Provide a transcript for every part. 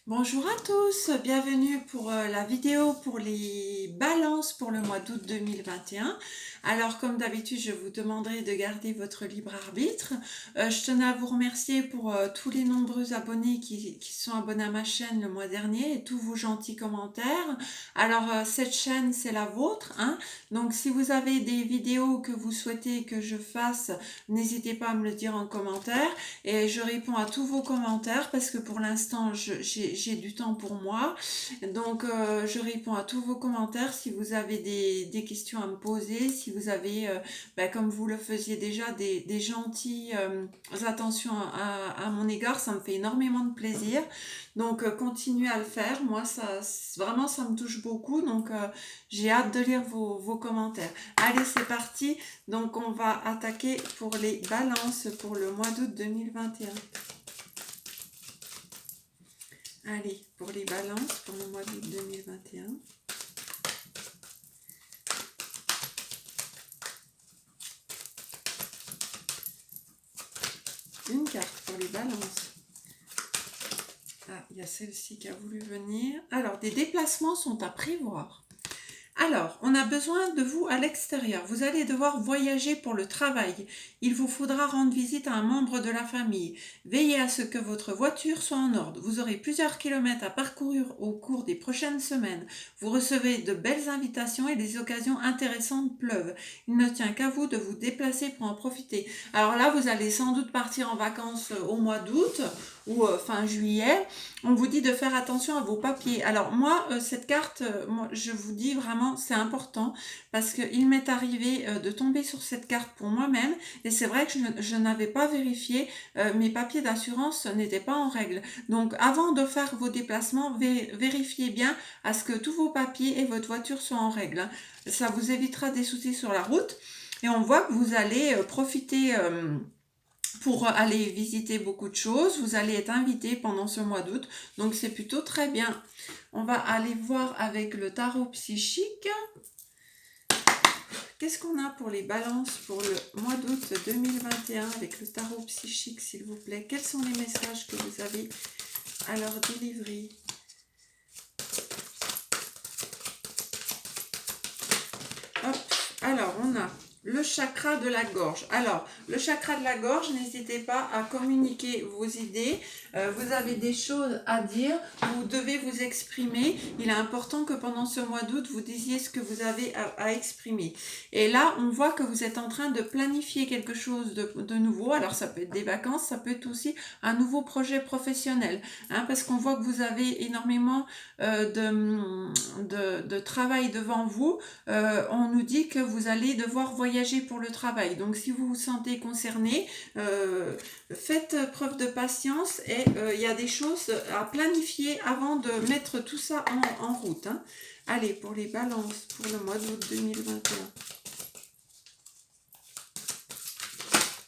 Bonjour à tous, bienvenue pour la vidéo pour les balances pour le mois d'août 2021. Alors comme d'habitude, je vous demanderai de garder votre libre arbitre. Je tenais à vous remercier pour tous les nombreux abonnés qui sont abonnés à ma chaîne le mois dernier et tous vos gentils commentaires. Alors cette chaîne, c'est la vôtre, hein. Donc si vous avez des vidéos que vous souhaitez que je fasse, n'hésitez pas à me le dire en commentaire. Et je réponds à tous vos commentaires parce que pour l'instant j'ai du temps pour moi. Donc je réponds à tous vos commentaires si vous avez des questions à me poser, si vous avez, comme vous le faisiez déjà, des gentilles attentions à mon égard, ça me fait énormément de plaisir. Donc continuez à le faire, moi vraiment ça me touche beaucoup, donc j'ai hâte de lire vos commentaires. Allez, c'est parti. Donc on va attaquer pour les balances pour le mois d'août 2021. Allez, pour les balances pour le mois d'août 2021. Une carte pour les balances. Ah, il y a celle-ci qui a voulu venir. Alors, des déplacements sont à prévoir. Alors, on a besoin de vous à l'extérieur. Vous allez devoir voyager pour le travail. Il vous faudra rendre visite à un membre de la famille. Veillez à ce que votre voiture soit en ordre. Vous aurez plusieurs kilomètres à parcourir au cours des prochaines semaines. Vous recevez de belles invitations et des occasions intéressantes pleuvent. Il ne tient qu'à vous de vous déplacer pour en profiter. Alors là, vous allez sans doute partir en vacances au mois d'août ou fin juillet. On vous dit de faire attention à vos papiers. Alors moi, cette carte, moi, je vous dis vraiment, c'est important parce qu'il m'est arrivé de tomber sur cette carte pour moi-même et c'est vrai que je n'avais pas vérifié, mes papiers d'assurance n'étaient pas en règle. Donc avant de faire vos déplacements, vérifiez bien à ce que tous vos papiers et votre voiture soient en règle, hein. Ça vous évitera des soucis sur la route et on voit que vous allez profiter pour aller visiter beaucoup de choses. Vous allez être invité pendant ce mois d'août, donc c'est plutôt très bien. On va aller voir avec le tarot psychique. Qu'est-ce qu'on a pour les balances pour le mois d'août 2021 avec le tarot psychique, s'il vous plaît? Quels sont les messages que vous avez à leur délivrer? Hop, alors on a le chakra de la gorge. Alors, le chakra de la gorge, n'hésitez pas à communiquer vos idées. Vous avez des choses à dire, vous devez vous exprimer. Il est important que pendant ce mois d'août, vous disiez ce que vous avez à exprimer. Et là, on voit que vous êtes en train de planifier quelque chose de nouveau. Alors, ça peut être des vacances, ça peut être aussi un nouveau projet professionnel, hein, parce qu'on voit que vous avez énormément de travail devant vous. On nous dit que vous allez devoir voyager pour le travail. Donc si vous vous sentez concerné, faites preuve de patience et il y a des choses à planifier avant de mettre tout ça en route, hein. Allez, pour les balances pour le mois d'août 2021.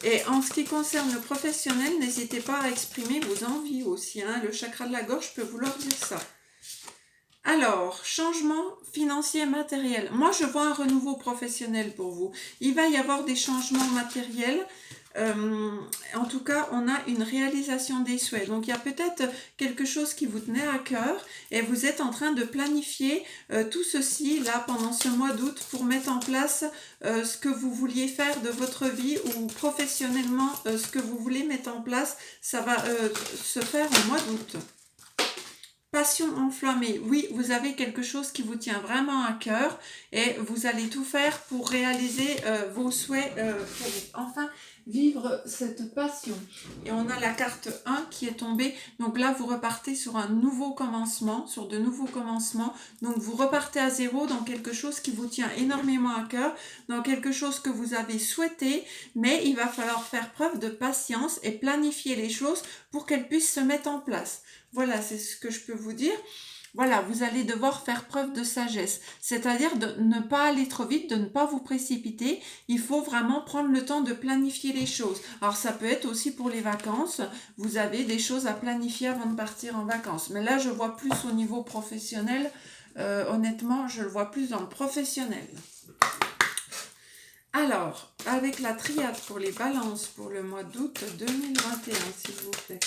Et en ce qui concerne le professionnel, n'hésitez pas à exprimer vos envies aussi, hein. Le chakra de la gorge peut vouloir dire ça. Alors, changement financier matériel. Moi, je vois un renouveau professionnel pour vous. Il va y avoir des changements matériels. En tout cas, on a une réalisation des souhaits. Donc, il y a peut-être quelque chose qui vous tenait à cœur et vous êtes en train de planifier tout ceci là pendant ce mois d'août pour mettre en place ce que vous vouliez faire de votre vie ou professionnellement ce que vous voulez mettre en place. Ça va se faire au mois d'août. Passion enflammée, oui, vous avez quelque chose qui vous tient vraiment à cœur et vous allez tout faire pour réaliser vos souhaits, pour enfin vivre cette passion. Et on a la carte 1 qui est tombée, donc là vous repartez sur un nouveau commencement, sur de nouveaux commencements, donc vous repartez à zéro dans quelque chose qui vous tient énormément à cœur, dans quelque chose que vous avez souhaité, mais il va falloir faire preuve de patience et planifier les choses pour qu'elles puissent se mettre en place. Voilà, c'est ce que je peux vous dire. Voilà, vous allez devoir faire preuve de sagesse, c'est-à-dire de ne pas aller trop vite, de ne pas vous précipiter. Il faut vraiment prendre le temps de planifier les choses. Alors ça peut être aussi pour les vacances, vous avez des choses à planifier avant de partir en vacances. Mais là, je vois plus au niveau professionnel. Honnêtement, je le vois plus dans le professionnel. Alors, avec la triade pour les balances pour le mois d'août 2021, s'il vous plaît.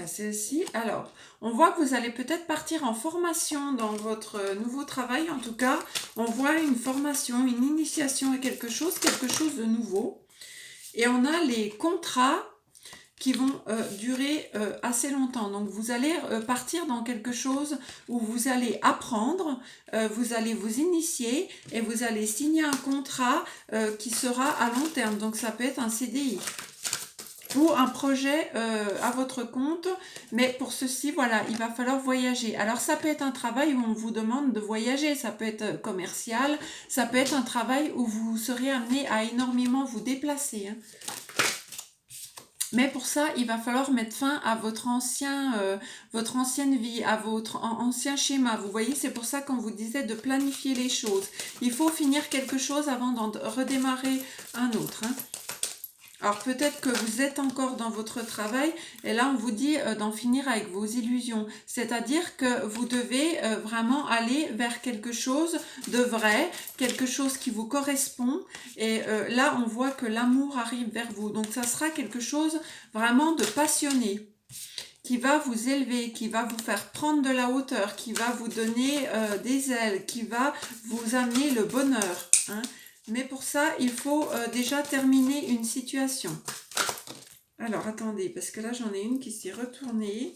Il y a celle-ci. Alors, on voit que vous allez peut-être partir en formation dans votre nouveau travail. En tout cas, on voit une formation, une initiation à quelque chose de nouveau. Et on a les contrats qui vont durer assez longtemps. Donc, vous allez partir dans quelque chose où vous allez apprendre, vous allez vous initier et vous allez signer un contrat qui sera à long terme. Donc, ça peut être un CDI. Ou un projet à votre compte, mais pour ceci, voilà, il va falloir voyager. Alors, ça peut être un travail où on vous demande de voyager, ça peut être commercial, ça peut être un travail où vous serez amené à énormément vous déplacer. Hein. Mais pour ça, il va falloir mettre fin à votre ancienne vie, à votre ancien schéma. Vous voyez, c'est pour ça qu'on vous disait de planifier les choses. Il faut finir quelque chose avant d'en redémarrer un autre. Hein. Alors peut-être que vous êtes encore dans votre travail et là on vous dit d'en finir avec vos illusions. C'est-à-dire que vous devez vraiment aller vers quelque chose de vrai, quelque chose qui vous correspond. Et là on voit que l'amour arrive vers vous. Donc ça sera quelque chose vraiment de passionné, qui va vous élever, qui va vous faire prendre de la hauteur, qui va vous donner des ailes, qui va vous amener le bonheur. Hein. Mais pour ça, il faut déjà terminer une situation. Alors, attendez, parce que là, j'en ai une qui s'est retournée.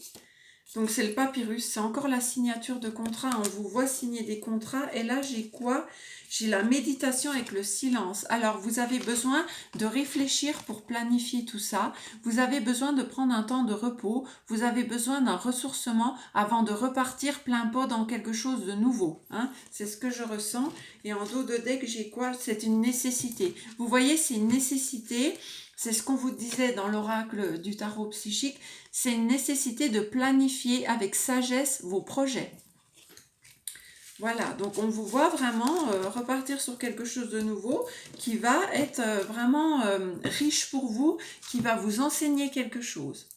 Donc, c'est le papyrus. C'est encore la signature de contrat. On vous voit signer des contrats. Et là, j'ai quoi? J'ai la méditation avec le silence. Alors, vous avez besoin de réfléchir pour planifier tout ça. Vous avez besoin de prendre un temps de repos. Vous avez besoin d'un ressourcement avant de repartir plein pot dans quelque chose de nouveau. Hein. C'est ce que je ressens. Et en dos de deck, j'ai quoi? C'est une nécessité. Vous voyez, c'est une nécessité. C'est ce qu'on vous disait dans l'oracle du tarot psychique. C'est une nécessité de planifier avec sagesse vos projets. Voilà, donc on vous voit vraiment repartir sur quelque chose de nouveau qui va être vraiment riche pour vous, qui va vous enseigner quelque chose.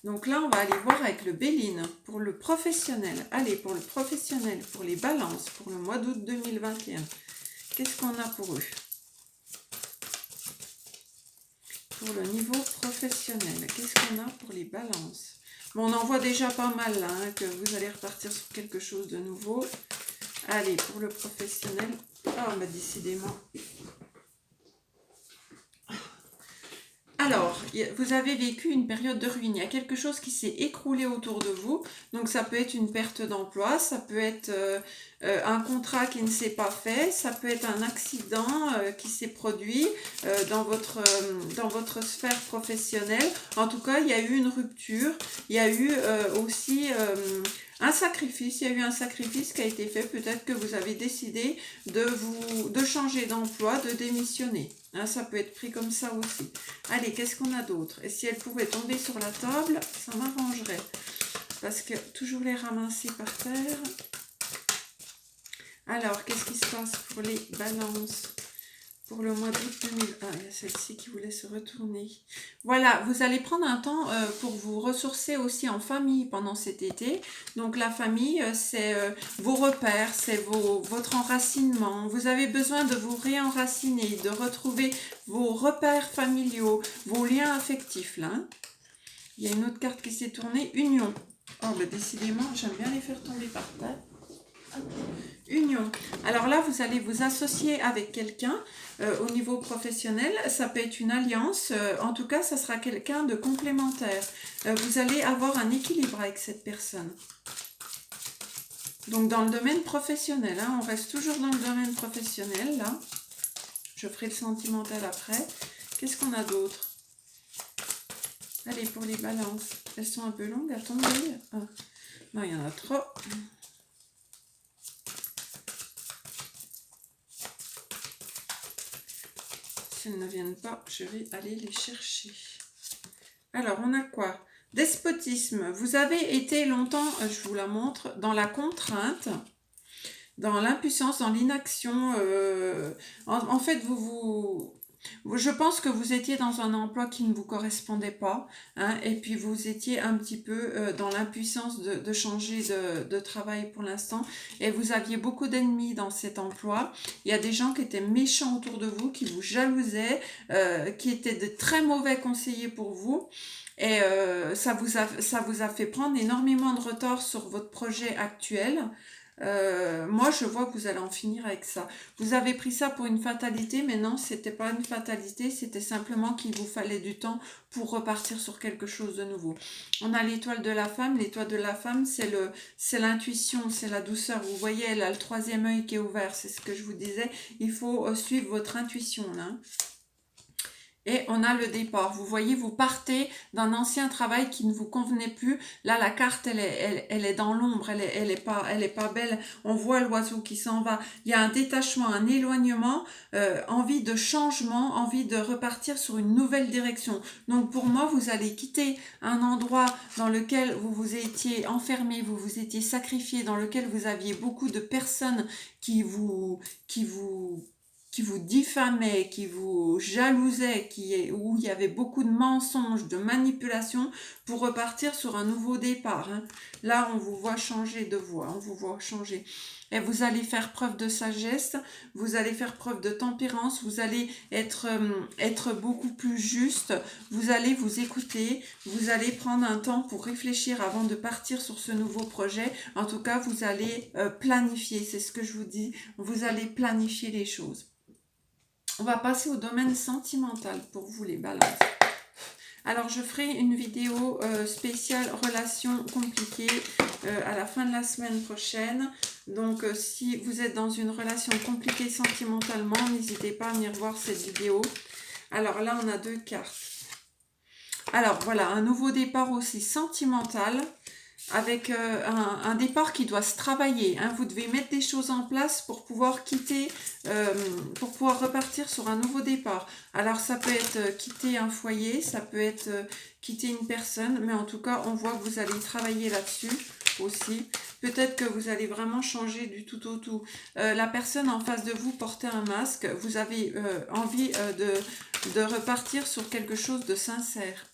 Donc là, on va aller voir avec le Béline pour le professionnel. Allez, pour le professionnel, pour les balances, pour le mois d'août 2021. Qu'est-ce qu'on a pour eux? Pour le niveau professionnel, qu'est-ce qu'on a pour les balances? Bon, on en voit déjà pas mal là, hein, que vous allez repartir sur quelque chose de nouveau. Allez, pour le professionnel, oh, bah décidément. Alors, vous avez vécu une période de ruine, il y a quelque chose qui s'est écroulé autour de vous, donc ça peut être une perte d'emploi, ça peut être un contrat qui ne s'est pas fait, ça peut être un accident qui s'est produit dans votre sphère professionnelle. En tout cas, il y a eu une rupture, il y a eu aussi un sacrifice, il y a eu un sacrifice qui a été fait, peut-être que vous avez décidé de changer d'emploi, de démissionner. Hein, ça peut être pris comme ça aussi. Allez, qu'est-ce qu'on a d'autre? Et si elle pouvait tomber sur la table, ça m'arrangerait. Parce que toujours les ramasser par terre. Alors, qu'est-ce qui se passe pour les balances? Pour le mois d'août 2001, il y a celle-ci qui voulait se retourner. Voilà, vous allez prendre un temps pour vous ressourcer aussi en famille pendant cet été. Donc la famille, c'est vos repères, c'est votre enracinement. Vous avez besoin de vous réenraciner, de retrouver vos repères familiaux, vos liens affectifs. Là. Il y a une autre carte qui s'est tournée, union. Oh, bah décidément, j'aime bien les faire tomber par terre. Union. Alors là, vous allez vous associer avec quelqu'un au niveau professionnel. Ça peut être une alliance. En tout cas, ça sera quelqu'un de complémentaire. Vous allez avoir un équilibre avec cette personne. Donc, dans le domaine professionnel. Hein, on reste toujours dans le domaine professionnel. Là, je ferai le sentimental après. Qu'est-ce qu'on a d'autre? Allez, pour les balances. Elles sont un peu longues à tomber. Ah. Non, il y en a trop. Si elles ne viennent pas, je vais aller les chercher. Alors, on a quoi? Despotisme. Vous avez été longtemps, je vous la montre, dans la contrainte, dans l'impuissance, dans l'inaction. En fait, vous Je pense que vous étiez dans un emploi qui ne vous correspondait pas, hein, et puis vous étiez un petit peu dans l'impuissance de changer de travail pour l'instant, et vous aviez beaucoup d'ennemis dans cet emploi. Il y a des gens qui étaient méchants autour de vous, qui vous jalousaient, qui étaient de très mauvais conseillers pour vous. Et ça vous a fait prendre énormément de retard sur votre projet actuel. Moi, je vois que vous allez en finir avec ça. Vous avez pris ça pour une fatalité, mais non, c'était pas une fatalité, c'était simplement qu'il vous fallait du temps pour repartir sur quelque chose de nouveau. On a l'étoile de la femme. L'étoile de la femme, c'est l'intuition, c'est la douceur. Vous voyez, elle a le troisième œil qui est ouvert, c'est ce que je vous disais. Il faut suivre votre intuition, là. Et on a le départ. Vous voyez, vous partez d'un ancien travail qui ne vous convenait plus. Là, la carte, elle est dans l'ombre, elle est pas belle. On voit l'oiseau qui s'en va. Il y a un détachement, un éloignement, envie de changement, envie de repartir sur une nouvelle direction. Donc pour moi, vous allez quitter un endroit dans lequel vous vous étiez enfermé, vous vous étiez sacrifié, dans lequel vous aviez beaucoup de personnes qui vous diffamait, qui vous jalousait, où il y avait beaucoup de mensonges, de manipulations, pour repartir sur un nouveau départ. Hein. Là, on vous voit changer de voie, on vous voit changer. Et vous allez faire preuve de sagesse, vous allez faire preuve de tempérance, vous allez être beaucoup plus juste, vous allez vous écouter, vous allez prendre un temps pour réfléchir avant de partir sur ce nouveau projet. En tout cas, vous allez planifier, c'est ce que je vous dis, vous allez planifier les choses. On va passer au domaine sentimental pour vous les balances. Alors je ferai une vidéo spéciale relations compliquées à la fin de la semaine prochaine. Donc si vous êtes dans une relation compliquée sentimentalement, n'hésitez pas à venir voir cette vidéo. Alors là on a 2 cartes. Alors voilà, un nouveau départ aussi sentimental, avec un départ qui doit se travailler. Hein. Vous devez mettre des choses en place pour pouvoir quitter, pour pouvoir repartir sur un nouveau départ. Alors ça peut être quitter un foyer, ça peut être quitter une personne, mais en tout cas on voit que vous allez travailler là-dessus aussi. Peut-être que vous allez vraiment changer du tout au tout. La personne en face de vous portait un masque, vous avez envie de repartir sur quelque chose de sincère.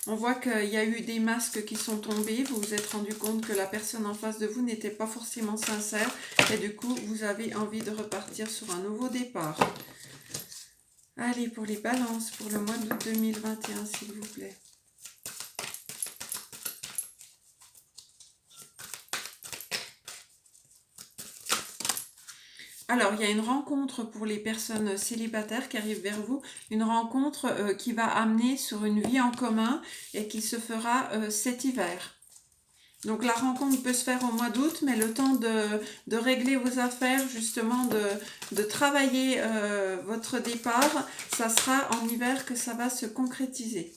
On voit qu'il y a eu des masques qui sont tombés, vous vous êtes rendu compte que la personne en face de vous n'était pas forcément sincère et du coup vous avez envie de repartir sur un nouveau départ. Allez, pour les balances, pour le mois d'août 2021 s'il vous plaît. Alors, il y a une rencontre pour les personnes célibataires qui arrivent vers vous, une rencontre qui va amener sur une vie en commun et qui se fera cet hiver. Donc la rencontre peut se faire au mois d'août, mais le temps de régler vos affaires, justement de travailler votre départ, ça sera en hiver que ça va se concrétiser.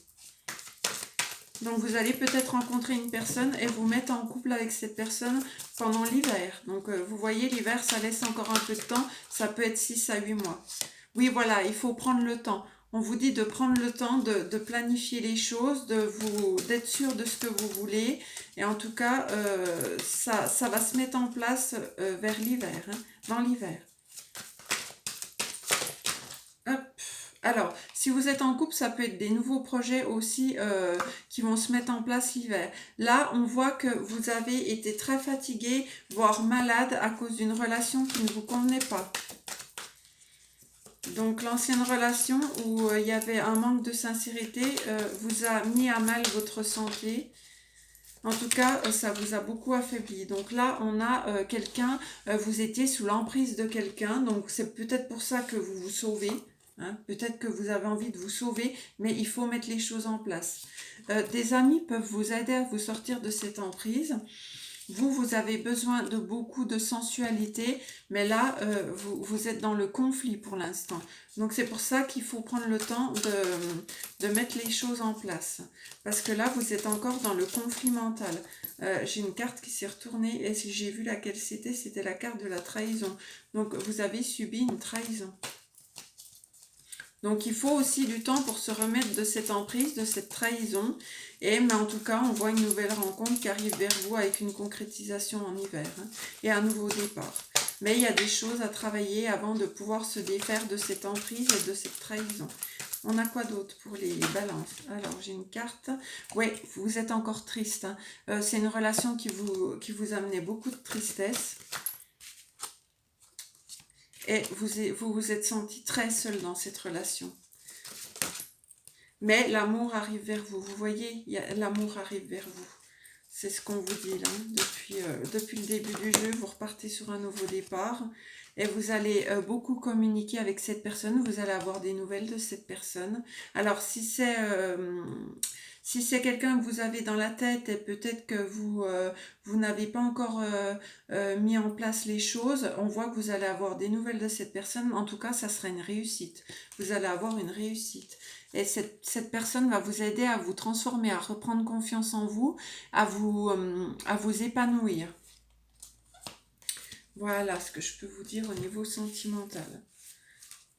Donc vous allez peut-être rencontrer une personne et vous mettre en couple avec cette personne pendant l'hiver. Donc vous voyez, l'hiver ça laisse encore un peu de temps, ça peut être 6 à 8 mois. Oui voilà, il faut prendre le temps. On vous dit de prendre le temps de planifier les choses, d'être sûr de ce que vous voulez. Et en tout cas, ça va se mettre en place vers l'hiver, hein, dans l'hiver. Hop. Alors, si vous êtes en couple, ça peut être des nouveaux projets aussi qui vont se mettre en place l'hiver. Là, on voit que vous avez été très fatigué, voire malade à cause d'une relation qui ne vous convenait pas. Donc, l'ancienne relation où il y avait un manque de sincérité vous a mis à mal votre santé. En tout cas, ça vous a beaucoup affaibli. Donc là, on a quelqu'un, vous étiez sous l'emprise de quelqu'un. Donc, c'est peut-être pour ça que vous vous sauvez. Hein, peut-être que vous avez envie de vous sauver, mais il faut mettre les choses en place. Des amis peuvent vous aider à vous sortir de cette emprise. Vous avez besoin de beaucoup de sensualité, mais là, vous êtes dans le conflit pour l'instant. Donc c'est pour ça qu'il faut prendre le temps de mettre les choses en place. Parce que là, vous êtes encore dans le conflit mental. J'ai une carte qui s'est retournée, et si j'ai vu laquelle c'était la carte de la trahison. Donc vous avez subi une trahison. Donc il faut aussi du temps pour se remettre de cette emprise, de cette trahison. Mais en tout cas, on voit une nouvelle rencontre qui arrive vers vous avec une concrétisation en hiver, hein, et un nouveau départ. Mais il y a des choses à travailler avant de pouvoir se défaire de cette emprise et de cette trahison. On a quoi d'autre pour les balances? Alors, j'ai une carte. Oui, vous êtes encore triste. Hein. C'est une relation qui vous amenait beaucoup de tristesse. Et vous vous êtes senti très seul dans cette relation. Mais l'amour arrive vers vous. Vous voyez, l'amour arrive vers vous. C'est ce qu'on vous dit là. Depuis le début du jeu, vous repartez sur un nouveau départ. Et vous allez beaucoup communiquer avec cette personne. Vous allez avoir des nouvelles de cette personne. Alors, si c'est quelqu'un que vous avez dans la tête et peut-être que vous n'avez pas encore mis en place les choses, on voit que vous allez avoir des nouvelles de cette personne. En tout cas, ça sera une réussite. Vous allez avoir une réussite. Et cette personne va vous aider à vous transformer, à reprendre confiance en vous, à vous épanouir. Voilà ce que je peux vous dire au niveau sentimental.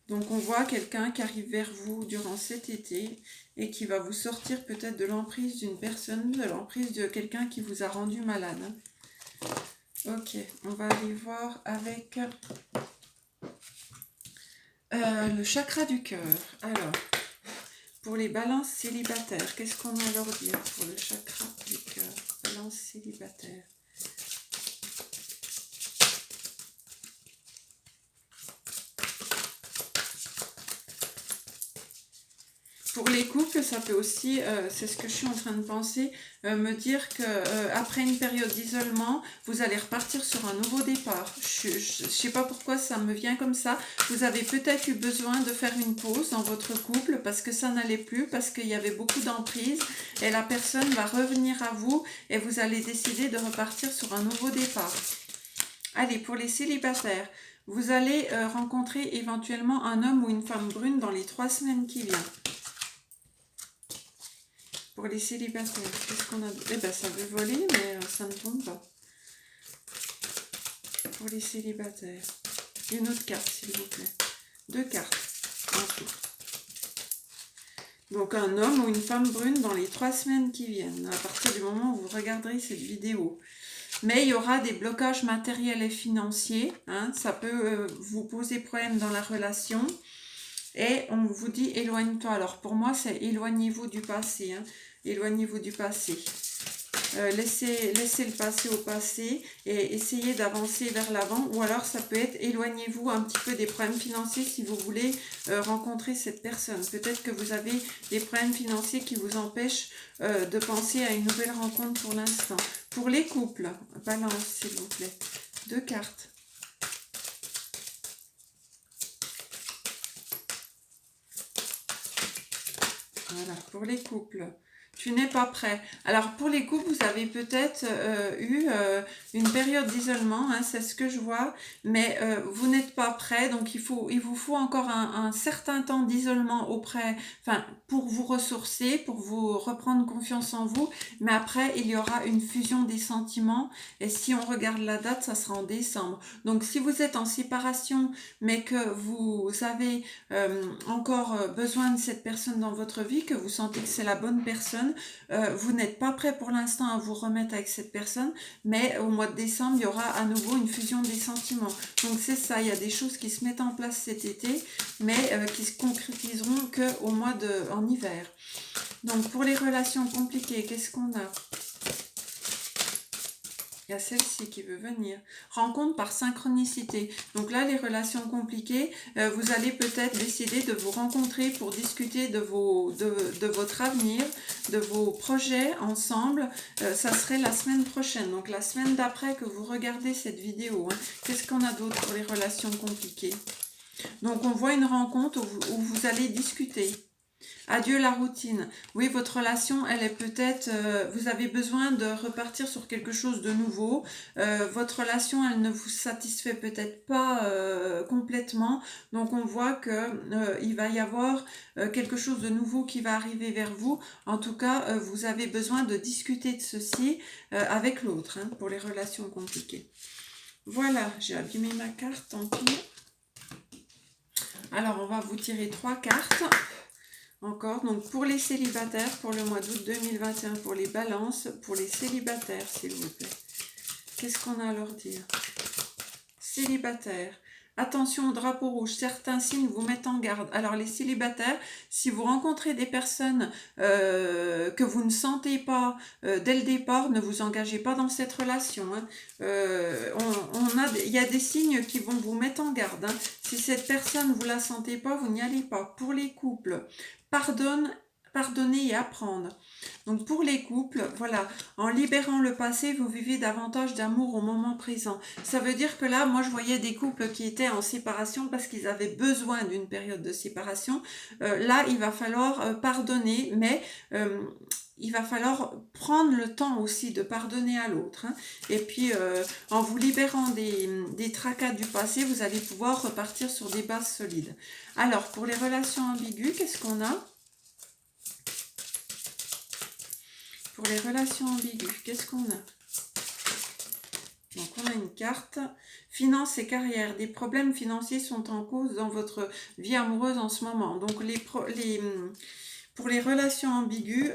Donc on voit quelqu'un qui arrive vers vous durant cet été et qui va vous sortir peut-être de l'emprise d'une personne, de l'emprise de quelqu'un qui vous a rendu malade. Ok, on va aller voir avec le chakra du cœur. Alors, pour les balances célibataires, qu'est-ce qu'on a à leur dire pour le chakra du cœur? Balance célibataire. Pour les couples, ça peut aussi, c'est ce que je suis en train de penser, me dire que après une période d'isolement, vous allez repartir sur un nouveau départ. Je ne sais pas pourquoi ça me vient comme ça. Vous avez peut-être eu besoin de faire une pause dans votre couple parce que ça n'allait plus, parce qu'il y avait beaucoup d'emprise et la personne va revenir à vous et vous allez décider de repartir sur un nouveau départ. Allez, pour les célibataires, vous allez rencontrer éventuellement un homme ou une femme brune dans les 3 semaines qui viennent. Pour les célibataires, qu'est-ce qu'on a? Eh bien, ça veut voler, mais ça ne tombe pas. Pour les célibataires. Une autre carte, s'il vous plaît. 2 cartes en tout. Donc, un homme ou une femme brune dans les 3 semaines qui viennent, à partir du moment où vous regarderez cette vidéo. Mais il y aura des blocages matériels et financiers. Hein, ça peut vous poser problème dans la relation. Et on vous dit éloigne-toi. Alors pour moi, c'est éloignez-vous du passé. Hein. Éloignez-vous du passé. Laissez le passé au passé et essayez d'avancer vers l'avant. Ou alors ça peut être éloignez-vous un petit peu des problèmes financiers si vous voulez rencontrer cette personne. Peut-être que vous avez des problèmes financiers qui vous empêchent de penser à une nouvelle rencontre pour l'instant. Pour les couples, balance s'il vous plaît. 2 cartes. Voilà, pour les couples. Tu n'es pas prêt. Alors, pour les couples, vous avez peut-être eu une période d'isolement, hein, c'est ce que je vois, mais vous n'êtes pas prêt, donc il vous faut encore un certain temps d'isolement pour vous ressourcer, pour vous reprendre confiance en vous, mais après, il y aura une fusion des sentiments, et si on regarde la date, ça sera en décembre. Donc, si vous êtes en séparation, mais que vous avez encore besoin de cette personne dans votre vie, que vous sentez que c'est la bonne personne, vous n'êtes pas prêt pour l'instant à vous remettre avec cette personne, mais au mois de décembre, il y aura à nouveau une fusion des sentiments. Donc c'est ça, il y a des choses qui se mettent en place cet été, mais qui se concrétiseront en hiver. Donc pour les relations compliquées, qu'est-ce qu'on a ? Il y a celle-ci qui veut venir. Rencontre par synchronicité. Donc là, les relations compliquées, vous allez peut-être décider de vous rencontrer pour discuter de votre avenir, de vos projets ensemble. Ça serait la semaine prochaine. Donc la semaine d'après que vous regardez cette vidéo. Hein. Qu'est-ce qu'on a d'autre pour les relations compliquées ? Donc on voit une rencontre où vous allez discuter. Adieu la routine. Oui, votre relation, elle est peut-être... vous avez besoin de repartir sur quelque chose de nouveau. Votre relation, elle ne vous satisfait peut-être pas complètement. Donc, on voit qu'il va y avoir quelque chose de nouveau qui va arriver vers vous. En tout cas, vous avez besoin de discuter de ceci avec l'autre hein, pour les relations compliquées. Voilà, j'ai abîmé ma carte, tant pis. Alors, on va vous tirer 3 cartes. Encore, donc pour les célibataires, pour le mois d'août 2021, pour les balances, pour les célibataires, s'il vous plaît. Qu'est-ce qu'on a à leur dire ? célibataire. Attention au drapeau rouge, certains signes vous mettent en garde. Alors les célibataires, si vous rencontrez des personnes que vous ne sentez pas dès le départ, ne vous engagez pas dans cette relation. Hein. Il y a des signes qui vont vous mettre en garde. Hein. Si cette personne, vous la sentez pas, vous n'y allez pas. Pour les couples, pardonner et apprendre. Donc pour les couples, voilà, en libérant le passé, vous vivez davantage d'amour au moment présent. Ça veut dire que là, moi je voyais des couples qui étaient en séparation parce qu'ils avaient besoin d'une période de séparation. Là, il va falloir pardonner, mais il va falloir prendre le temps aussi de pardonner à l'autre. Hein. Et puis, en vous libérant des tracas du passé, vous allez pouvoir repartir sur des bases solides. Alors, pour les relations ambiguës, qu'est-ce qu'on a ? Pour les relations ambiguës, qu'est-ce qu'on a? Donc, on a une carte. Finances et carrière. Des problèmes financiers sont en cause dans votre vie amoureuse en ce moment. Donc, pour les relations ambiguës,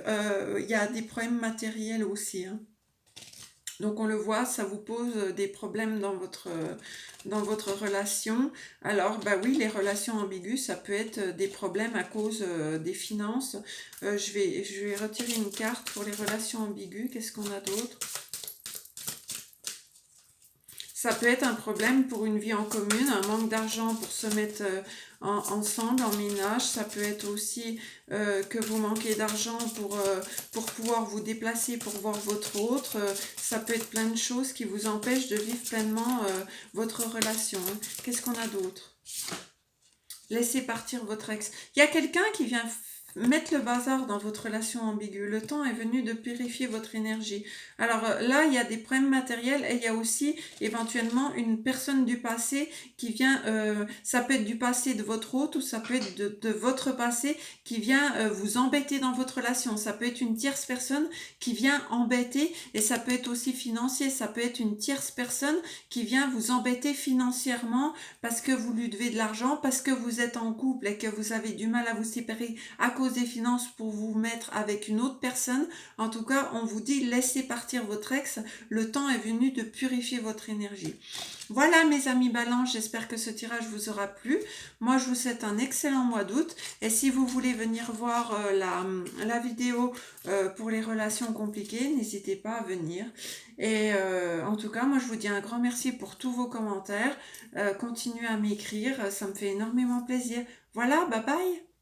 il y a des problèmes matériels aussi. Hein. Donc, on le voit, ça vous pose des problèmes dans votre relation. Alors, bah oui, les relations ambiguës, ça peut être des problèmes à cause des finances. Je vais retirer une carte pour les relations ambiguës. Qu'est-ce qu'on a d'autre? Ça peut être un problème pour une vie en commune, un manque d'argent pour se mettre ensemble, en ménage. Ça peut être aussi que vous manquez d'argent pour pouvoir vous déplacer pour voir votre autre. Ça peut être plein de choses qui vous empêchent de vivre pleinement votre relation. Hein. Qu'est-ce qu'on a d'autre? Laissez partir votre ex. Il y a quelqu'un qui vient mettre le bazar dans votre relation ambiguë. Le temps est venu de purifier votre énergie. Alors là, il y a des problèmes matériels et il y a aussi éventuellement une personne du passé qui vient, ça peut être du passé de votre hôte ou ça peut être de votre passé qui vient vous embêter dans votre relation. Ça peut être une tierce personne qui vient embêter et ça peut être aussi financier. Ça peut être une tierce personne qui vient vous embêter financièrement parce que vous lui devez de l'argent, parce que vous êtes en couple et que vous avez du mal à vous séparer à cause des finances pour vous mettre avec une autre personne. En tout cas, on vous dit laissez partir votre ex, le temps est venu de purifier votre énergie. Voilà mes amis Balance, j'espère que ce tirage vous aura plu. Moi je vous souhaite un excellent mois d'août et si vous voulez venir voir la vidéo pour les relations compliquées, n'hésitez pas à venir. Et en tout cas, moi je vous dis un grand merci pour tous vos commentaires. Continuez à m'écrire, ça me fait énormément plaisir. Voilà, bye bye.